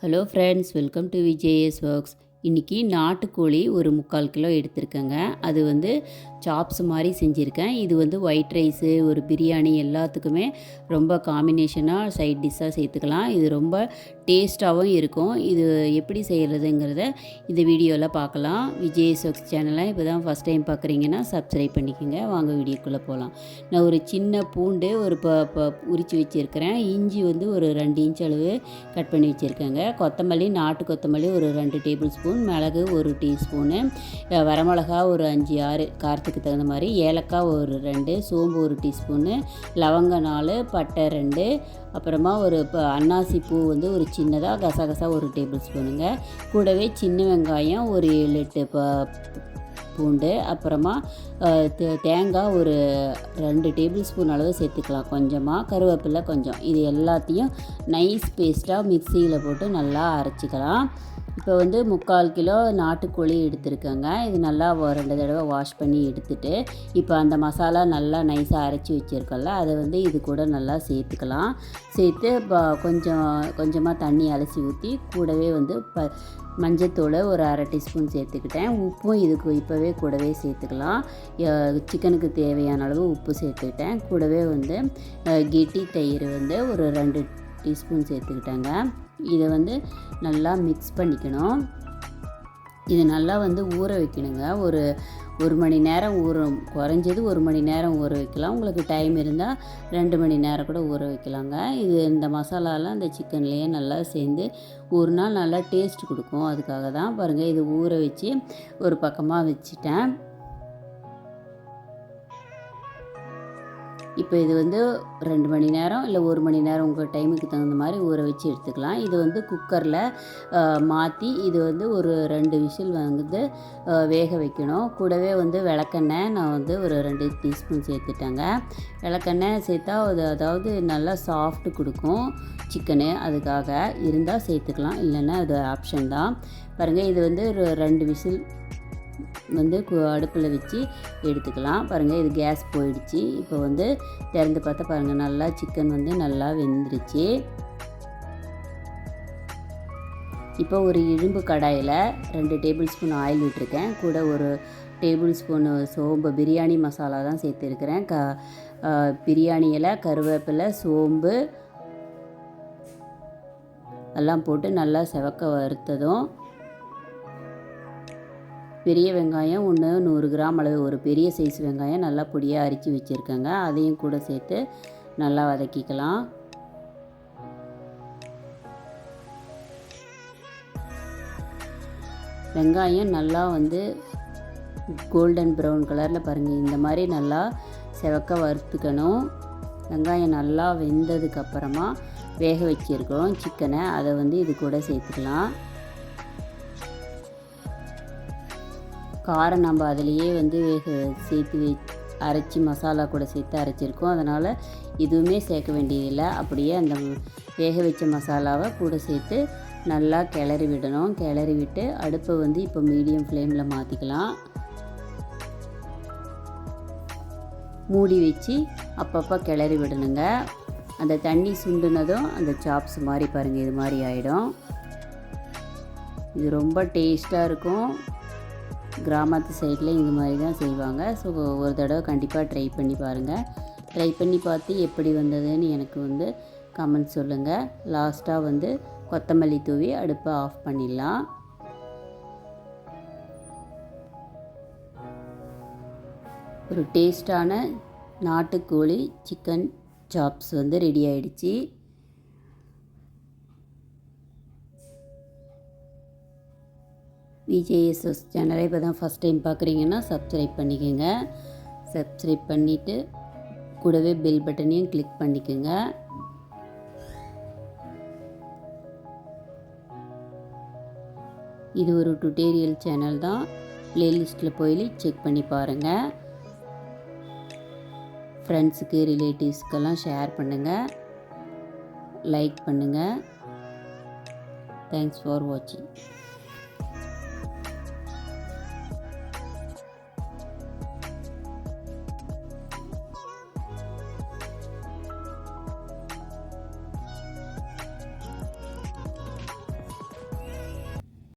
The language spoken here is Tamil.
Hello friends, welcome to VJS works. இன்றைக்கி நாட்டுக்கோழி ஒரு 3/4 கிலோ எடுத்திருக்கேங்க. அது வந்து சாப்ஸ் மாதிரி செஞ்சுருக்கேன். இது வந்து ஒயிட் ரைஸு, ஒரு பிரியாணி எல்லாத்துக்குமே ரொம்ப காம்பினேஷனாக சைட் டிஷ்ஷாக சேர்த்துக்கலாம். இது ரொம்ப டேஸ்ட்டாகவும் இருக்கும். இது எப்படி செய்கிறதுங்கிறத இந்த வீடியோவில் பார்க்கலாம். விஜேஎஸ் ஒர்க்ஸ் சேனலை இப்போ தான் ஃபஸ்ட் டைம் பார்க்குறீங்கன்னா சப்ஸ்கிரைப் பண்ணிக்கோங்க. வாங்க வீடியோக்குள்ளே போகலாம். நான் ஒரு சின்ன பூண்டு ஒரு உரித்து வச்சுருக்கிறேன். இஞ்சி வந்து ஒரு 2 இன்ச் அளவு கட் பண்ணி வச்சுருக்கேங்க. கொத்தமல்லி, நாட்டு கொத்தமல்லி ஒரு 2 டேபிள் ஸ்பூன், மிளகு ஒரு டீஸ்பூனு, வரமிளகா ஒரு 5-6 காரத்துக்கு தகுந்த மாதிரி, ஏலக்காய் ஒரு 2, சோம்பு ஒரு டீஸ்பூனு, லவங்க 4, பட்டை 2, அப்புறமா ஒரு அன்னாசி பூ வந்து ஒரு சின்னதாக, கசகசா ஒரு டேபிள் ஸ்பூனுங்க. கூடவே சின்ன வெங்காயம் ஒரு 7-8 பூண்டு, அப்புறமா தேங்காய் ஒரு 2 டேபிள் ஸ்பூன் அளவு சேர்த்துக்கலாம். கொஞ்சமாக கருவேப்பிலை கொஞ்சம். இது எல்லாத்தையும் நைஸ் பேஸ்ட்டாக மிக்சியில் போட்டு நல்லா அரைச்சிக்கலாம். இப்போ வந்து 3/4 கிலோ நாட்டுக்கோழி எடுத்துருக்கேங்க. இது நல்லா 2 தடவை வாஷ் பண்ணி எடுத்துட்டு, இப்போ அந்த மசாலா நல்லா நைஸாக அரைச்சி வச்சுருக்கோம்ல, அதை வந்து இது கூட நல்லா சேர்த்துக்கலாம். சேர்த்து கொஞ்சமாக தண்ணி அலசி ஊற்றி, கூடவே வந்து மஞ்சத்தூள் ஒரு 1/2 டீஸ்பூன் சேர்த்துக்கிட்டேன். உப்பும் இதுக்கு இப்போவே கூடவே சேர்த்துக்கலாம். சிக்கனுக்கு தேவையான அளவு உப்பு சேர்த்துக்கிட்டேன். கூடவே வந்து கெட்டி தயிர் வந்து ஒரு 2 டீஸ்பூன் சேர்த்துக்கிட்டேங்க. இதை வந்து நல்லா மிக்ஸ் பண்ணிக்கணும். இது நல்லா வந்து ஊற வைக்கணுங்க. ஒரு மணி நேரம் குறைஞ்சது 1 மணி நேரம் ஊற வைக்கலாம். உங்களுக்கு டைம் இருந்தால் 2 மணி நேரம் கூட ஊற வைக்கலாங்க. இது இந்த மசாலாலாம் இந்த சிக்கன்லேயே நல்லா சேர்ந்து ஒரு நாள் நல்லா டேஸ்ட் கொடுக்கும். அதுக்காக தான் பாருங்கள், இது ஊற வச்சு ஒரு பக்கமாக வச்சுட்டேன். இப்போ இது வந்து 2 மணி நேரம் இல்லை 1 மணி நேரம் உங்கள் டைமுக்கு தகுந்த மாதிரி ஊற வச்சு எடுத்துக்கலாம். இது வந்து குக்கரில் மாற்றி இது வந்து ஒரு 2 விசில் வந்து வேக வைக்கணும். கூடவே வந்து விளக்கெண்ணெய் நான் வந்து ஒரு 2 டீஸ்பூன் சேர்த்துட்டேங்க. விளக்கெண்ணெய் சேர்த்தா அதாவது நல்லா சாஃப்ட் கொடுக்கும் சிக்கனு. அதுக்காக இருந்தால் சேர்த்துக்கலாம், இல்லைன்னா அது ஆப்ஷன் தான். பாருங்கள், இது வந்து ஒரு 2 விசில் வந்து அடுப்பில் வச்சு எடுத்துக்கலாம். பாருங்கள், இது கேஸ் போயிடுச்சு. இப்போ வந்து திறந்து பார்த்தா பாருங்கள், நல்லா சிக்கன் வந்து நல்லா வெந்துருச்சு. இப்போ ஒரு இரும்பு கடாயில் 2 டேபிள் ஸ்பூன் ஆயில் விட்டுருக்கேன். கூட ஒரு டேபிள் ஸ்பூன் சோம்பு, பிரியாணி மசாலா தான் சேர்த்துருக்கிறேன். பிரியாணி இலை, கருவேப்பிலை, சோம்பு எல்லாம் போட்டு நல்லா செவக்க வறுத்ததும், பெரிய வெங்காயம் 100 கிராம் அளவு, ஒரு பெரிய சைஸ் வெங்காயம் நல்லா பொடியாக அரித்து வச்சுருக்கேங்க. அதையும் கூட சேர்த்து நல்லா வதக்கிக்கலாம். வெங்காயம் நல்லா வந்து கோல்டன் ப்ரௌன் கலரில் பாருங்கள், இந்த மாதிரி நல்லா செவக்க வறுத்துக்கணும். வெங்காயம் நல்லா வெந்ததுக்கப்புறமா வேக வச்சுருக்கிறோம் சிக்கனை, அதை வந்து இது கூட சேர்த்துக்கலாம். காரம் நம்ம அதிலையே வந்து சேர்த்து அரைச்சி மசாலா கூட சேர்த்து அரைச்சிருக்கோம். அதனால் எதுவுமே சேர்க்க வேண்டியதில்லை. அப்படியே அந்த வேக வச்ச மசாலாவை கூட சேர்த்து நல்லா கிளறி விடணும். கிளறி விட்டு அடுப்பை வந்து இப்போ மீடியம் ஃப்ளேமில் மாற்றிக்கலாம். மூடி வச்சு அப்பப்போ கிளறி விடணுங்க. அந்த தண்ணி சுண்டுனதும் அந்த சாப்ஸ் மாதிரி பாருங்கள், இது மாதிரி ஆகிடும். இது ரொம்ப டேஸ்ட்டாக இருக்கும். கிராமத்து சைடில் இது மாதிரி தான் செய்வாங்க. ஸோ ஒரு தடவை கண்டிப்பாக ட்ரை பண்ணி பாருங்கள். ட்ரை பண்ணி பார்த்து எப்படி வந்ததுன்னு எனக்கு வந்து கமெண்ட் சொல்லுங்கள். லாஸ்ட்டாக வந்து கொத்தமல்லி தூவி அடுப்பை ஆஃப் பண்ணிடலாம். ஒரு டேஸ்டான நாட்டுக்கோழி சிக்கன் சாப்ஸ் வந்து ரெடி ஆகிடுச்சு. விஜேஎஸ் சேனலை இப்போ தான் ஃபஸ்ட் டைம் பார்க்குறீங்கன்னா சப்ஸ்கிரைப் பண்ணிக்கோங்க. சப்ஸ்கிரைப் பண்ணிவிட்டு கூடவே பெல் பட்டனையும் கிளிக் பண்ணிக்கோங்க. இது ஒரு டுட்டோரியல் சேனல் தான். ப்ளேலிஸ்ட்டில் போய் செக் பண்ணி பாருங்கள். ஃப்ரெண்ட்ஸுக்கு, ரிலேட்டிவ்ஸ்க்கெல்லாம் ஷேர் பண்ணுங்கள், லைக் பண்ணுங்கள். தேங்க்ஸ் ஃபார் வாட்சிங்.